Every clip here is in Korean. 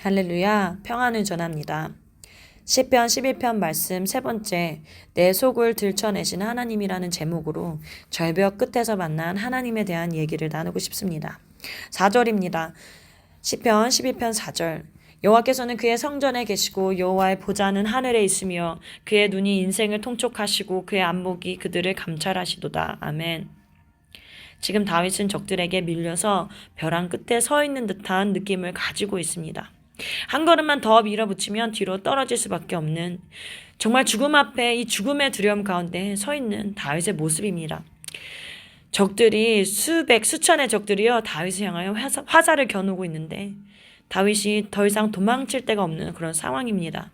할렐루야, 평안을 전합니다. 시편 11편 말씀 세 번째, 내 속을 들춰내신 하나님이라는 제목으로 절벽 끝에서 만난 하나님에 대한 얘기를 나누고 싶습니다. 4절입니다. 시편 11편 4절. 여호와께서는 그의 성전에 계시고 여호와의 보좌는 하늘에 있으며 그의 눈이 인생을 통촉하시고 그의 안목이 그들을 감찰하시도다. 아멘. 지금 다윗은 적들에게 밀려서 벼랑 끝에 서 있는 듯한 느낌을 가지고 있습니다. 한 걸음만 더 밀어붙이면 뒤로 떨어질 수밖에 없는, 정말 죽음 앞에 이 죽음의 두려움 가운데 서 있는 다윗의 모습입니다. 적들이 수천의 적들이요 다윗을 향하여 화살을 겨누고 있는데 다윗이 더 이상 도망칠 데가 없는 그런 상황입니다.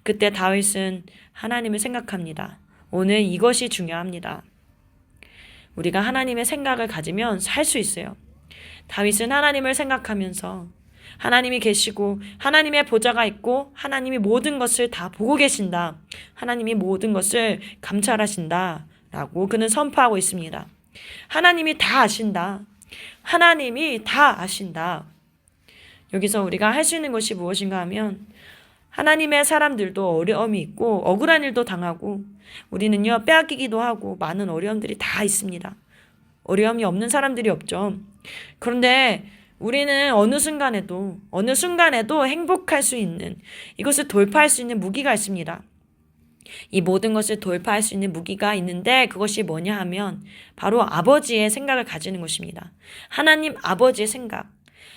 그때 다윗은 하나님을 생각합니다. 오늘 이것이 중요합니다. 우리가 하나님의 생각을 가지면 살 수 있어요. 다윗은 하나님을 생각하면서 하나님이 계시고 하나님의 보좌가 있고 하나님이 모든 것을 다 보고 계신다. 하나님이 모든 것을 감찰하신다. 라고 그는 선포하고 있습니다. 하나님이 다 아신다. 하나님이 다 아신다. 여기서 우리가 할 수 있는 것이 무엇인가 하면 하나님의 사람들도 어려움이 있고 억울한 일도 당하고 우리는요 빼앗기기도 하고 많은 어려움들이 다 있습니다. 어려움이 없는 사람들이 없죠. 그런데 우리는 어느 순간에도 행복할 수 있는, 이것을 돌파할 수 있는 무기가 있습니다. 이 모든 것을 돌파할 수 있는 무기가 있는데 그것이 뭐냐 하면 바로 아버지의 생각을 가지는 것입니다. 하나님 아버지의 생각,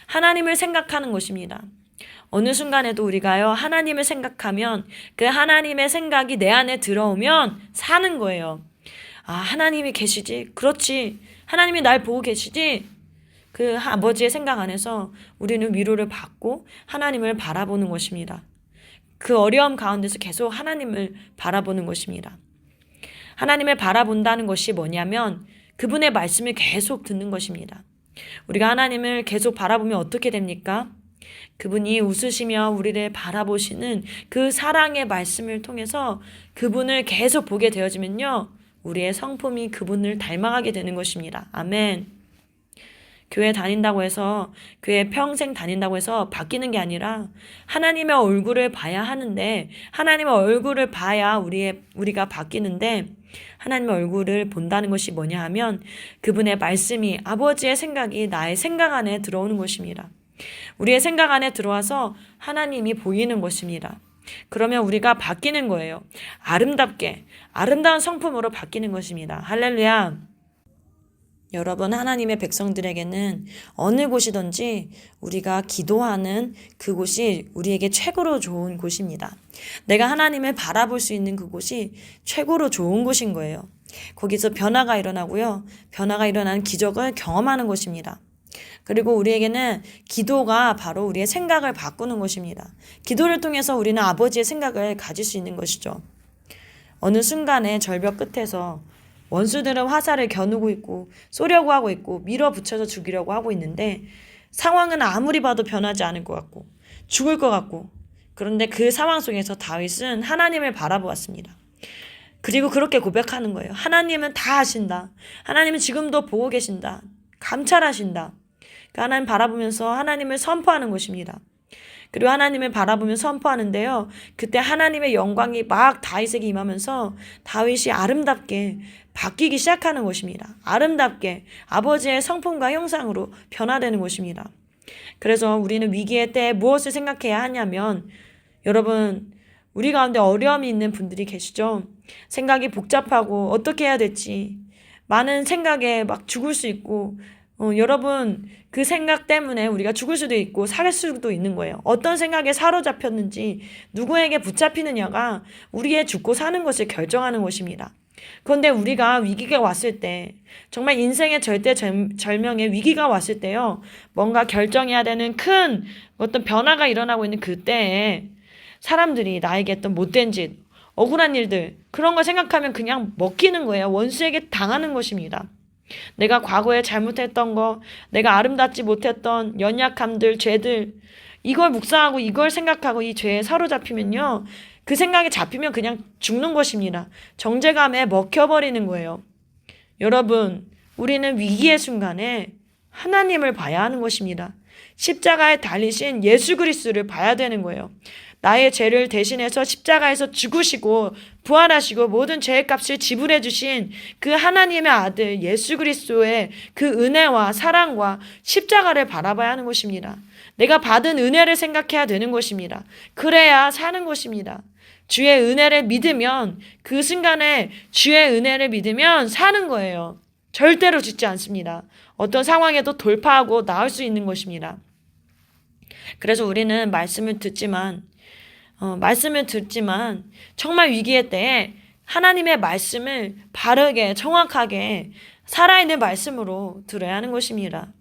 하나님을 생각하는 것입니다. 어느 순간에도 우리가요 하나님을 생각하면 그 하나님의 생각이 내 안에 들어오면 사는 거예요. 아, 하나님이 계시지? 그렇지. 하나님이 날 보고 계시지? 그 아버지의 생각 안에서 우리는 위로를 받고 하나님을 바라보는 것입니다. 그 어려움 가운데서 계속 하나님을 바라보는 것입니다. 하나님을 바라본다는 것이 뭐냐면 그분의 말씀을 계속 듣는 것입니다. 우리가 하나님을 계속 바라보면 어떻게 됩니까? 그분이 웃으시며 우리를 바라보시는 그 사랑의 말씀을 통해서 그분을 계속 보게 되어지면요, 우리의 성품이 그분을 닮아가게 되는 것입니다. 아멘. 교회 다닌다고 해서, 교회 평생 다닌다고 해서 바뀌는 게 아니라 하나님의 얼굴을 봐야 하는데, 하나님의 얼굴을 봐야 우리가 바뀌는데, 하나님의 얼굴을 본다는 것이 뭐냐 하면 그분의 말씀이, 아버지의 생각이 나의 생각 안에 들어오는 것입니다. 우리의 생각 안에 들어와서 하나님이 보이는 것입니다. 그러면 우리가 바뀌는 거예요. 아름답게, 아름다운 성품으로 바뀌는 것입니다. 할렐루야. 여러분, 하나님의 백성들에게는 어느 곳이든지 우리가 기도하는 그곳이 우리에게 최고로 좋은 곳입니다. 내가 하나님을 바라볼 수 있는 그곳이 최고로 좋은 곳인 거예요. 거기서 변화가 일어나고요. 변화가 일어나는 기적을 경험하는 곳입니다. 그리고 우리에게는 기도가 바로 우리의 생각을 바꾸는 것입니다. 기도를 통해서 우리는 아버지의 생각을 가질 수 있는 것이죠. 어느 순간에 절벽 끝에서 원수들은 화살을 겨누고 있고 쏘려고 하고 있고 밀어붙여서 죽이려고 하고 있는데 상황은 아무리 봐도 변하지 않을 것 같고 죽을 것 같고, 그런데 그 상황 속에서 다윗은 하나님을 바라보았습니다. 그리고 그렇게 고백하는 거예요. 하나님은 다 아신다. 하나님은 지금도 보고 계신다. 감찰하신다. 하나님 바라보면서 하나님을 선포하는 것입니다. 그리고 하나님을 바라보며 선포하는데요, 그때 하나님의 영광이 막 다윗에게 임하면서 다윗이 아름답게 바뀌기 시작하는 것입니다. 아름답게 아버지의 성품과 형상으로 변화되는 것입니다. 그래서 우리는 위기의 때에 무엇을 생각해야 하냐면, 여러분, 우리 가운데 어려움이 있는 분들이 계시죠? 생각이 복잡하고 어떻게 해야 될지 많은 생각에 막 죽을 수 있고, 여러분, 그 생각 때문에 우리가 죽을 수도 있고 살 수도 있는 거예요. 어떤 생각에 사로잡혔는지, 누구에게 붙잡히느냐가 우리의 죽고 사는 것을 결정하는 것입니다. 그런데 우리가 위기가 왔을 때, 정말 인생의 절대절명의 위기가 왔을 때요, 뭔가 결정해야 되는 큰 어떤 변화가 일어나고 있는 그때에 사람들이 나에게 했던 못된 짓, 억울한 일들, 그런 걸 생각하면 그냥 먹히는 거예요. 원수에게 당하는 것입니다. 내가 과거에 잘못했던 거, 내가 아름답지 못했던 연약함들, 죄들, 이걸 묵상하고 이걸 생각하고 이 죄에 사로잡히면요, 그 생각에 잡히면 그냥 죽는 것입니다. 정죄감에 먹혀버리는 거예요. 여러분, 우리는 위기의 순간에 하나님을 봐야 하는 것입니다. 십자가에 달리신 예수 그리스도를 봐야 되는 거예요. 나의 죄를 대신해서 십자가에서 죽으시고 부활하시고 모든 죄의 값을 지불해 주신 그 하나님의 아들 예수 그리스도의 그 은혜와 사랑과 십자가를 바라봐야 하는 것입니다. 내가 받은 은혜를 생각해야 되는 것입니다. 그래야 사는 것입니다. 주의 은혜를 믿으면 그 순간에 주의 은혜를 믿으면 사는 거예요. 절대로 죽지 않습니다. 어떤 상황에도 돌파하고 나올 수 있는 것입니다. 그래서 우리는 말씀을 듣지만 정말 위기의 때에 하나님의 말씀을 바르게 정확하게 살아있는 말씀으로 들어야 하는 것입니다.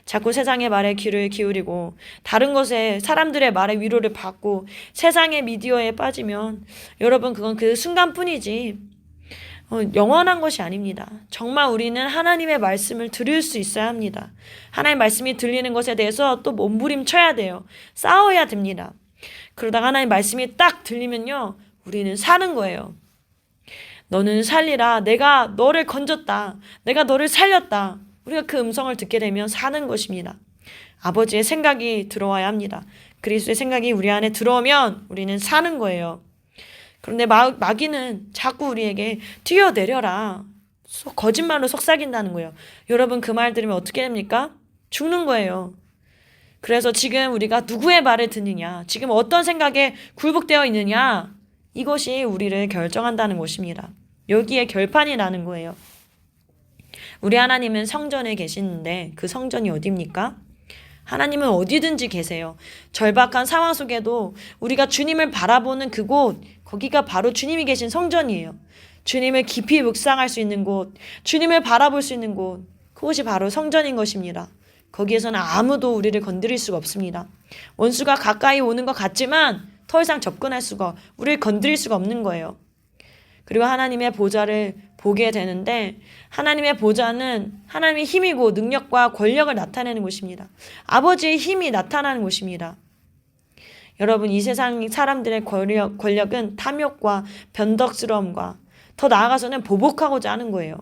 자꾸 세상의 말에 귀를 기울이고 다른 것에 사람들의 말에 위로를 받고 세상의 미디어에 빠지면 여러분 그건 그 순간뿐이지 영원한 것이 아닙니다. 정말 우리는 하나님의 말씀을 들을 수 있어야 합니다. 하나님의 말씀이 들리는 것에 대해서 또 몸부림쳐야 돼요. 싸워야 됩니다. 그러다가 하나님의 말씀이 딱 들리면요, 우리는 사는 거예요. 너는 살리라. 내가 너를 건졌다. 내가 너를 살렸다. 우리가 그 음성을 듣게 되면 사는 것입니다. 아버지의 생각이 들어와야 합니다. 그리스도의 생각이 우리 안에 들어오면 우리는 사는 거예요. 그런데 마귀는 자꾸 우리에게 뛰어내려라. 거짓말로 속삭인다는 거예요. 여러분 그 말 들으면 어떻게 됩니까? 죽는 거예요. 그래서 지금 우리가 누구의 말을 듣느냐, 지금 어떤 생각에 굴복되어 있느냐, 이것이 우리를 결정한다는 것입니다. 여기에 결판이 나는 거예요. 우리 하나님은 성전에 계시는데 그 성전이 어디입니까? 하나님은 어디든지 계세요. 절박한 상황 속에도 우리가 주님을 바라보는 그곳, 거기가 바로 주님이 계신 성전이에요. 주님을 깊이 묵상할 수 있는 곳, 주님을 바라볼 수 있는 곳, 그곳이 바로 성전인 것입니다. 거기에서는 아무도 우리를 건드릴 수가 없습니다. 원수가 가까이 오는 것 같지만 더 이상 접근할 수가, 우리를 건드릴 수가 없는 거예요. 그리고 하나님의 보좌를 보게 되는데 하나님의 보좌는 하나님의 힘이고 능력과 권력을 나타내는 곳입니다. 아버지의 힘이 나타나는 곳입니다. 여러분 이 세상 사람들의 권력은 탐욕과 변덕스러움과 더 나아가서는 보복하고자 하는 거예요.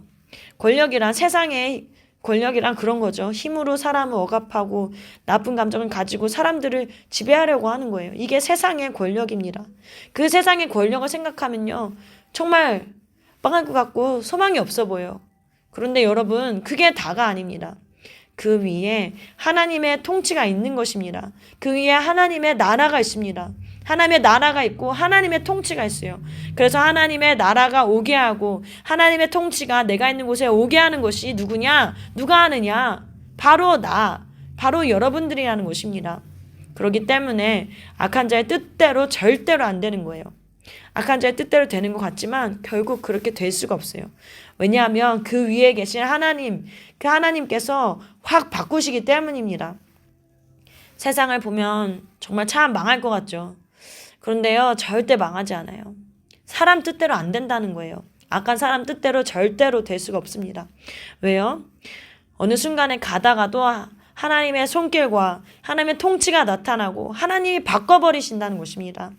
권력이란 세상의 권력이란 그런 거죠. 힘으로 사람을 억압하고 나쁜 감정을 가지고 사람들을 지배하려고 하는 거예요. 이게 세상의 권력입니다. 그 세상의 권력을 생각하면요, 정말 빵할 것 같고 소망이 없어 보여. 그런데 여러분 그게 다가 아닙니다. 그 위에 하나님의 통치가 있는 것입니다. 그 위에 하나님의 나라가 있습니다. 하나님의 나라가 있고 하나님의 통치가 있어요. 그래서 하나님의 나라가 오게 하고 하나님의 통치가 내가 있는 곳에 오게 하는 것이 누구냐? 누가 하느냐? 바로 나, 바로 여러분들이라는 것입니다. 그렇기 때문에 악한 자의 뜻대로 절대로 안 되는 거예요. 악한 자의 뜻대로 되는 것 같지만 결국 그렇게 될 수가 없어요. 왜냐하면 그 위에 계신 하나님, 그 하나님께서 확 바꾸시기 때문입니다. 세상을 보면 정말 참 망할 것 같죠. 그런데요, 절대 망하지 않아요. 사람 뜻대로 안 된다는 거예요. 악한 사람 뜻대로 절대로 될 수가 없습니다. 왜요? 어느 순간에 가다가도 하나님의 손길과 하나님의 통치가 나타나고 하나님이 바꿔버리신다는 것입니다.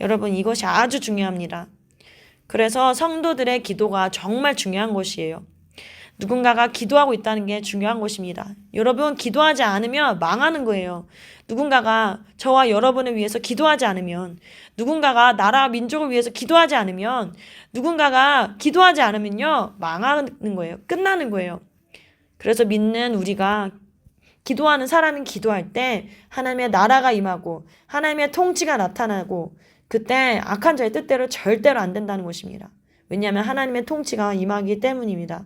여러분 이것이 아주 중요합니다. 그래서 성도들의 기도가 정말 중요한 것이에요. 누군가가 기도하고 있다는 게 중요한 것입니다. 여러분 기도하지 않으면 망하는 거예요. 누군가가 저와 여러분을 위해서 기도하지 않으면, 누군가가 나라 민족을 위해서 기도하지 않으면, 누군가가 기도하지 않으면요 망하는 거예요. 끝나는 거예요. 그래서 믿는 우리가 기도하는 사람이 기도할 때 하나님의 나라가 임하고 하나님의 통치가 나타나고 그때 악한 자의 뜻대로 절대로 안 된다는 것입니다. 왜냐하면 하나님의 통치가 임하기 때문입니다.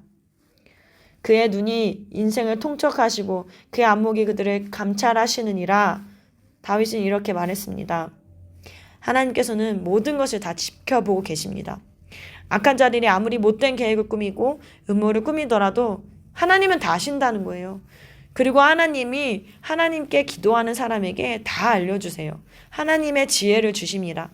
그의 눈이 인생을 통촉하시고 그의 안목이 그들을 감찰하시느니라. 다윗은 이렇게 말했습니다. 하나님께서는 모든 것을 다 지켜보고 계십니다. 악한 자들이 아무리 못된 계획을 꾸미고 음모를 꾸미더라도 하나님은 다 아신다는 거예요. 그리고 하나님이 하나님께 기도하는 사람에게 다 알려주세요. 하나님의 지혜를 주십니다.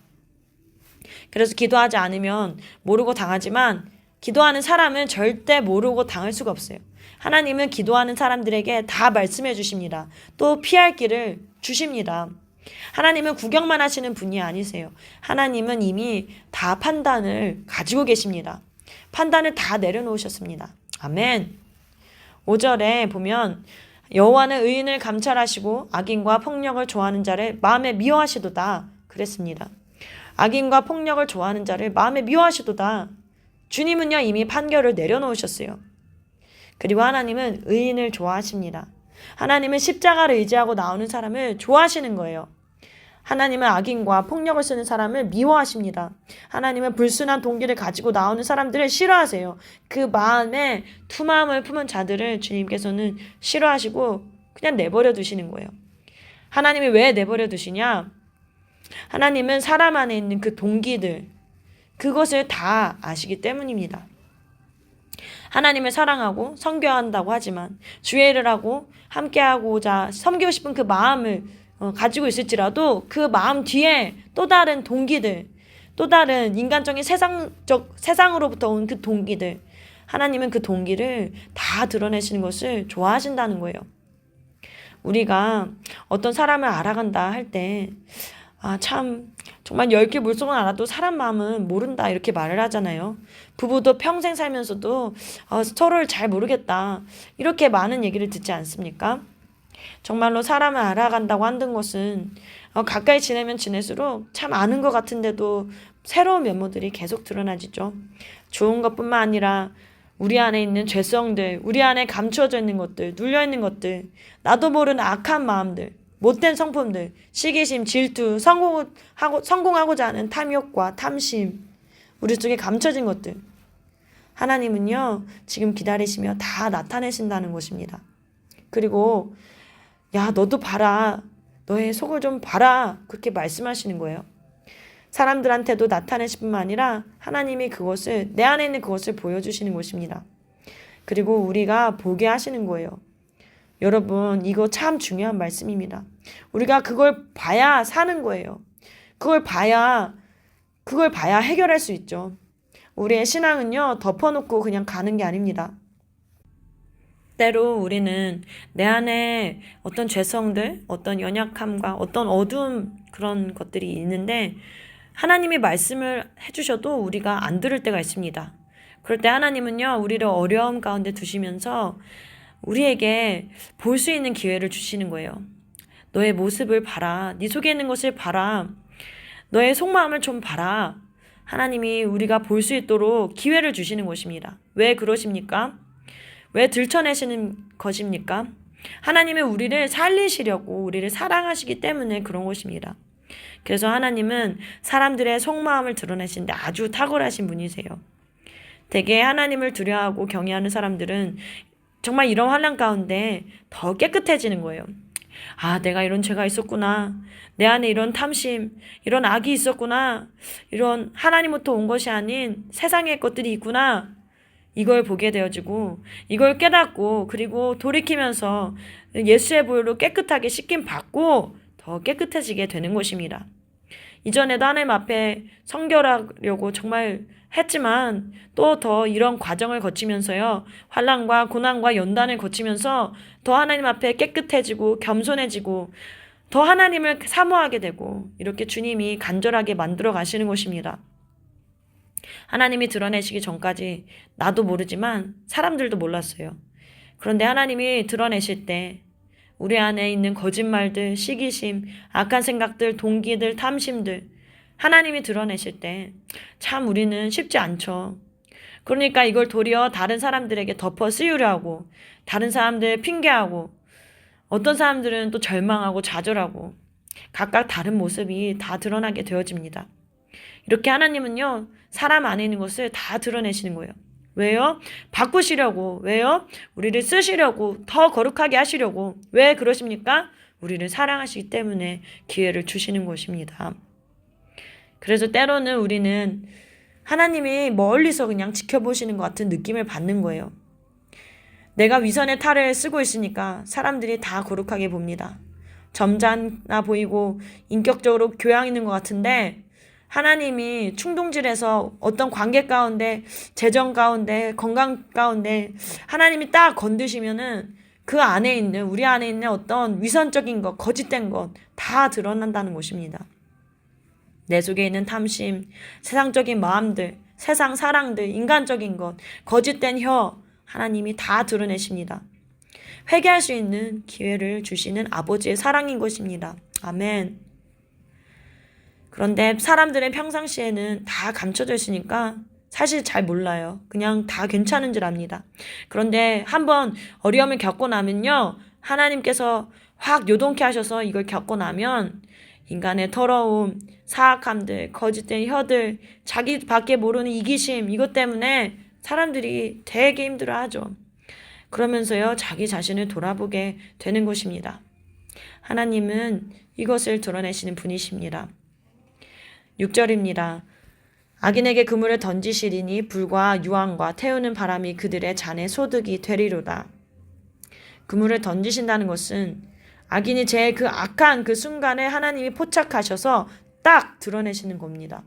그래서 기도하지 않으면 모르고 당하지만 기도하는 사람은 절대 모르고 당할 수가 없어요. 하나님은 기도하는 사람들에게 다 말씀해 주십니다. 또 피할 길을 주십니다. 하나님은 구경만 하시는 분이 아니세요. 하나님은 이미 다 판단을 가지고 계십니다. 판단을 다 내려놓으셨습니다. 아멘. 5절에 보면 여호와는 의인을 감찰하시고 악인과 폭력을 좋아하는 자를 마음에 미워하시도다. 그랬습니다. 악인과 폭력을 좋아하는 자를 마음에 미워하시도다. 주님은요 이미 판결을 내려놓으셨어요. 그리고 하나님은 의인을 좋아하십니다. 하나님은 십자가를 의지하고 나오는 사람을 좋아하시는 거예요. 하나님은 악인과 폭력을 쓰는 사람을 미워하십니다. 하나님은 불순한 동기를 가지고 나오는 사람들을 싫어하세요. 그 마음에 투마음을 품은 자들을 주님께서는 싫어하시고 그냥 내버려 두시는 거예요. 하나님이 왜 내버려 두시냐? 하나님은 사람 안에 있는 그 동기들, 그것을 다 아시기 때문입니다. 하나님을 사랑하고 섬겨한다고 하지만 주의 일을 하고 함께하고자 섬기고 싶은 그 마음을 가지고 있을지라도 그 마음 뒤에 또 다른 동기들, 또 다른 인간적인 세상으로부터 온 그 동기들, 하나님은 그 동기를 다 드러내시는 것을 좋아하신다는 거예요. 우리가 어떤 사람을 알아간다 할 때 정말 10개 물속은 알아도 사람 마음은 모른다 이렇게 말을 하잖아요. 부부도 평생 살면서도 서로를 잘 모르겠다 이렇게 많은 얘기를 듣지 않습니까? 정말로 사람을 알아간다고 한다는 것은 가까이 지내면 지낼수록 참 아는 것 같은데도 새로운 면모들이 계속 드러나지죠. 좋은 것뿐만 아니라 우리 안에 있는 죄성들, 우리 안에 감추어져 있는 것들, 눌려있는 것들, 나도 모르는 악한 마음들, 못된 성품들, 시기심, 질투, 성공하고자 하는 탐욕과 탐심, 우리 속에 감춰진 것들, 하나님은요 지금 기다리시며 다 나타내신다는 것입니다. 그리고 야 너도 봐라, 너의 속을 좀 봐라, 그렇게 말씀하시는 거예요. 사람들한테도 나타내실 뿐만 아니라 하나님이 그것을, 내 안에 있는 그것을 보여주시는 것입니다. 그리고 우리가 보게 하시는 거예요. 여러분 이거 참 중요한 말씀입니다. 우리가 그걸 봐야 사는 거예요. 그걸 봐야 해결할 수 있죠. 우리의 신앙은요 덮어놓고 그냥 가는 게 아닙니다. 때로 우리는 내 안에 어떤 죄성들, 어떤 연약함과 어떤 어두운 그런 것들이 있는데 하나님이 말씀을 해주셔도 우리가 안 들을 때가 있습니다. 그럴 때 하나님은요 우리를 어려움 가운데 두시면서 우리에게 볼 수 있는 기회를 주시는 거예요. 너의 모습을 봐라. 네 속에 있는 것을 봐라. 너의 속마음을 좀 봐라. 하나님이 우리가 볼 수 있도록 기회를 주시는 것입니다. 왜 그러십니까? 왜 들춰내시는 것입니까? 하나님은 우리를 살리시려고, 우리를 사랑하시기 때문에 그런 것입니다. 그래서 하나님은 사람들의 속마음을 드러내시는데 아주 탁월하신 분이세요. 대개 하나님을 두려워하고 경외하는 사람들은 정말 이런 환난 가운데 더 깨끗해지는 거예요. 내가 이런 죄가 있었구나. 내 안에 이런 탐심, 이런 악이 있었구나. 이런 하나님부터 온 것이 아닌 세상의 것들이 있구나. 이걸 보게 되어지고 이걸 깨닫고 그리고 돌이키면서 예수의 보혈로 깨끗하게 씻김 받고 더 깨끗해지게 되는 것입니다. 이전에도 하나님 앞에 성결하려고 정말 했지만 또 더 이런 과정을 거치면서요. 환난과 고난과 연단을 거치면서 더 하나님 앞에 깨끗해지고 겸손해지고 더 하나님을 사모하게 되고 이렇게 주님이 간절하게 만들어 가시는 것입니다. 하나님이 드러내시기 전까지 나도 모르지만 사람들도 몰랐어요. 그런데 하나님이 드러내실 때 우리 안에 있는 거짓말들, 시기심, 악한 생각들, 동기들, 탐심들 하나님이 드러내실 때 참 우리는 쉽지 않죠. 그러니까 이걸 도리어 다른 사람들에게 덮어 씌우려 하고 다른 사람들 핑계하고 어떤 사람들은 또 절망하고 좌절하고 각각 다른 모습이 다 드러나게 되어집니다. 이렇게 하나님은요 사람 안에 있는 것을 다 드러내시는 거예요. 왜요? 바꾸시려고. 왜요? 우리를 쓰시려고, 더 거룩하게 하시려고. 왜 그러십니까? 우리를 사랑하시기 때문에 기회를 주시는 것입니다. 그래서 때로는 우리는 하나님이 멀리서 그냥 지켜보시는 것 같은 느낌을 받는 거예요. 내가 위선의 탈을 쓰고 있으니까 사람들이 다 거룩하게 봅니다. 점잖아 보이고 인격적으로 교양 있는 것 같은데 하나님이 충동질에서 어떤 관계 가운데, 재정 가운데, 건강 가운데 하나님이 딱 건드시면은 그 안에 있는, 우리 안에 있는 어떤 위선적인 것, 거짓된 것 다 드러난다는 것입니다. 내 속에 있는 탐심, 세상적인 마음들, 세상 사랑들, 인간적인 것, 거짓된 혀, 하나님이 다 드러내십니다. 회개할 수 있는 기회를 주시는 아버지의 사랑인 것입니다. 아멘. 그런데 사람들의 평상시에는 다 감춰져 있으니까 사실 잘 몰라요. 그냥 다 괜찮은 줄 압니다. 그런데 한번 어려움을 겪고 나면요, 하나님께서 확 요동케 하셔서 이걸 겪고 나면 인간의 더러움, 사악함들, 거짓된 혀들, 자기밖에 모르는 이기심, 이것 때문에 사람들이 되게 힘들어하죠. 그러면서요, 자기 자신을 돌아보게 되는 것입니다. 하나님은 이것을 드러내시는 분이십니다. 6절입니다. 악인에게 그물을 던지시리니 불과 유황과 태우는 바람이 그들의 잔에 소득이 되리로다. 그물을 던지신다는 것은 악인이 제일 그 악한 그 순간에 하나님이 포착하셔서 딱 드러내시는 겁니다.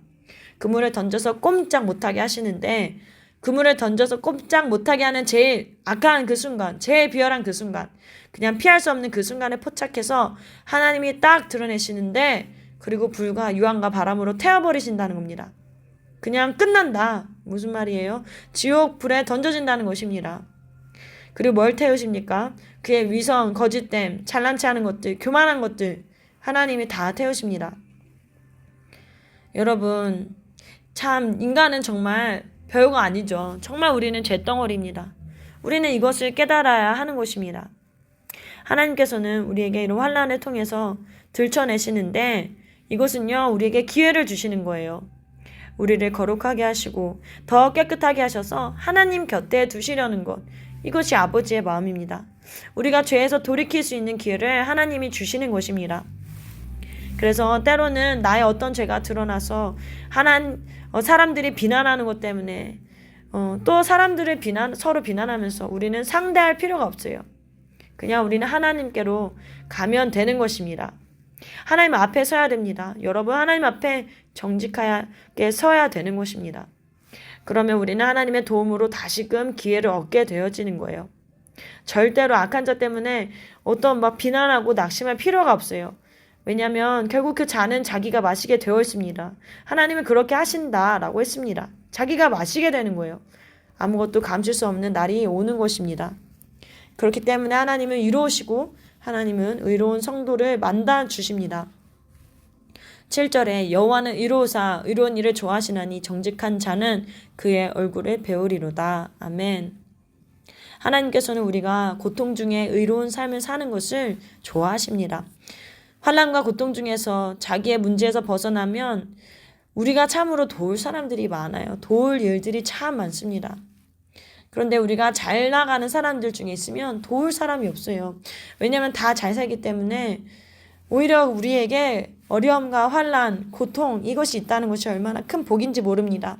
그물을 던져서 꼼짝 못하게 하시는데, 그물을 던져서 꼼짝 못하게 하는 제일 악한 그 순간, 제일 비열한 그 순간, 그냥 피할 수 없는 그 순간에 포착해서 하나님이 딱 드러내시는데, 그리고 불과 유황과 바람으로 태워버리신다는 겁니다. 그냥 끝난다. 무슨 말이에요? 지옥 불에 던져진다는 것입니다. 그리고 뭘 태우십니까? 그의 위선, 거짓됨, 잘난 체하는 것들, 교만한 것들, 하나님이 다 태우십니다. 여러분, 참 인간은 정말 별거 아니죠. 정말 우리는 잿덩어리입니다. 우리는 이것을 깨달아야 하는 것입니다. 하나님께서는 우리에게 이런 환난을 통해서 들춰내시는데, 이것은요, 우리에게 기회를 주시는 거예요. 우리를 거룩하게 하시고 더 깨끗하게 하셔서 하나님 곁에 두시려는 것, 이것이 아버지의 마음입니다. 우리가 죄에서 돌이킬 수 있는 기회를 하나님이 주시는 것입니다. 그래서 때로는 나의 어떤 죄가 드러나서 사람들이 비난하는 것 때문에 또 사람들을 서로 비난하면서 우리는 상대할 필요가 없어요. 그냥 우리는 하나님께로 가면 되는 것입니다. 하나님 앞에 서야 됩니다. 여러분, 하나님 앞에 정직하게 서야 되는 것입니다. 그러면 우리는 하나님의 도움으로 다시금 기회를 얻게 되어지는 거예요. 절대로 악한 자 때문에 비난하고 낙심할 필요가 없어요. 왜냐하면 결국 그 잔은 자기가 마시게 되어 있습니다. 하나님은 그렇게 하신다라고 했습니다. 자기가 마시게 되는 거예요. 아무것도 감출 수 없는 날이 오는 것입니다. 그렇기 때문에 하나님은 이로우시고 하나님은 의로운 성도를 만나 주십니다. 7절에 여호와는 의로우사 의로운 일을 좋아하시나니 정직한 자는 그의 얼굴을 배우리로다. 아멘. 하나님께서는 우리가 고통 중에 의로운 삶을 사는 것을 좋아하십니다. 환난과 고통 중에서 자기의 문제에서 벗어나면 우리가 참으로 도울 사람들이 많아요. 도울 일들이 참 많습니다. 그런데 우리가 잘 나가는 사람들 중에 있으면 도울 사람이 없어요. 왜냐하면 다 잘 살기 때문에 오히려 우리에게 어려움과 환난, 고통, 이것이 있다는 것이 얼마나 큰 복인지 모릅니다.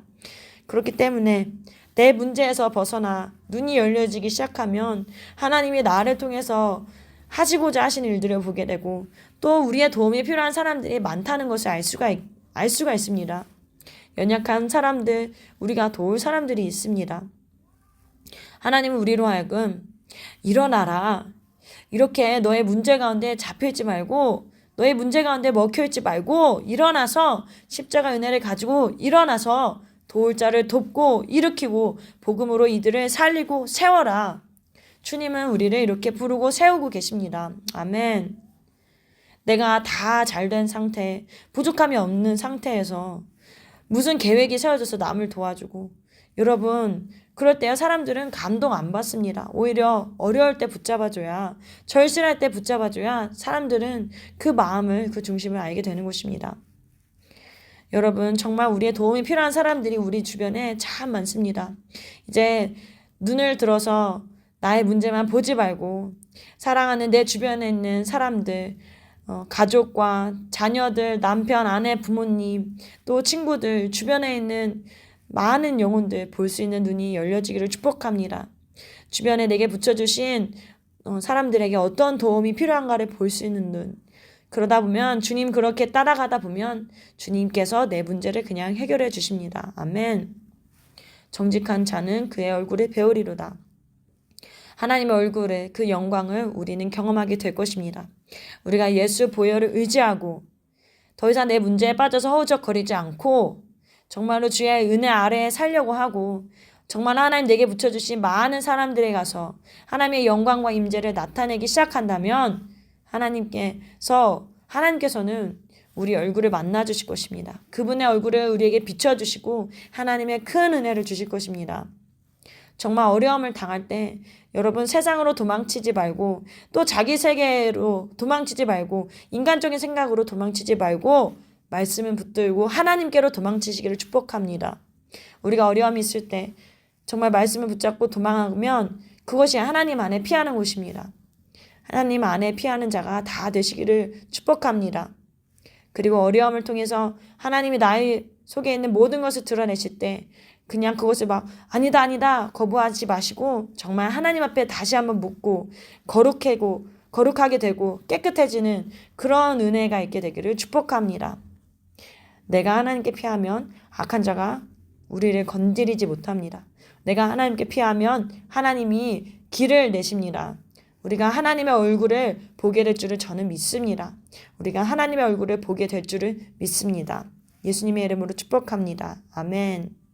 그렇기 때문에 내 문제에서 벗어나 눈이 열려지기 시작하면 하나님이 나를 통해서 하시고자 하시는 일들을 보게 되고 또 우리의 도움이 필요한 사람들이 많다는 것을 알 수가 있습니다. 연약한 사람들, 우리가 도울 사람들이 있습니다. 하나님은 우리로 하여금 일어나라. 이렇게 너의 문제 가운데 잡혀있지 말고 너의 문제 가운데 먹혀있지 말고 일어나서 십자가 은혜를 가지고 일어나서 도울 자를 돕고 일으키고 복음으로 이들을 살리고 세워라. 주님은 우리를 이렇게 부르고 세우고 계십니다. 아멘. 내가 다 잘된 상태, 부족함이 없는 상태에서 무슨 계획이 세워져서 남을 도와주고 여러분 그럴 때요 사람들은 감동 안 받습니다. 오히려 어려울 때 붙잡아줘야 절실할 때 붙잡아줘야 사람들은 그 마음을 그 중심을 알게 되는 것입니다. 여러분 정말 우리의 도움이 필요한 사람들이 우리 주변에 참 많습니다. 이제 눈을 들어서 나의 문제만 보지 말고 사랑하는 내 주변에 있는 사람들 가족과 자녀들, 남편, 아내, 부모님 또 친구들 주변에 있는 많은 영혼들 볼 수 있는 눈이 열려지기를 축복합니다. 주변에 내게 붙여주신 사람들에게 어떤 도움이 필요한가를 볼 수 있는 눈. 그러다 보면 주님 그렇게 따라가다 보면 주님께서 내 문제를 그냥 해결해 주십니다. 아멘. 정직한 자는 그의 얼굴을 배우리로다. 하나님의 얼굴에 그 영광을 우리는 경험하게 될 것입니다. 우리가 예수 보혈을 의지하고 더 이상 내 문제에 빠져서 허우적거리지 않고 정말로 주의 은혜 아래에 살려고 하고 정말 하나님 내게 붙여주신 많은 사람들에 가서 하나님의 영광과 임재를 나타내기 시작한다면 하나님께서는 우리 얼굴을 만나주실 것입니다. 그분의 얼굴을 우리에게 비춰주시고 하나님의 큰 은혜를 주실 것입니다. 정말 어려움을 당할 때 여러분 세상으로 도망치지 말고 또 자기 세계로 도망치지 말고 인간적인 생각으로 도망치지 말고 말씀을 붙들고 하나님께로 도망치시기를 축복합니다. 우리가 어려움이 있을 때 정말 말씀을 붙잡고 도망하면 그것이 하나님 안에 피하는 곳입니다. 하나님 안에 피하는 자가 다 되시기를 축복합니다. 그리고 어려움을 통해서 하나님이 나의 속에 있는 모든 것을 드러내실 때 그냥 그것을 막 아니다 거부하지 마시고 정말 하나님 앞에 다시 한번 묻고 거룩하게 되고 깨끗해지는 그런 은혜가 있게 되기를 축복합니다. 내가 하나님께 피하면 악한 자가 우리를 건드리지 못합니다. 내가 하나님께 피하면 하나님이 길을 내십니다. 우리가 하나님의 얼굴을 보게 될 줄을 저는 믿습니다. 우리가 하나님의 얼굴을 보게 될 줄을 믿습니다. 예수님의 이름으로 축복합니다. 아멘.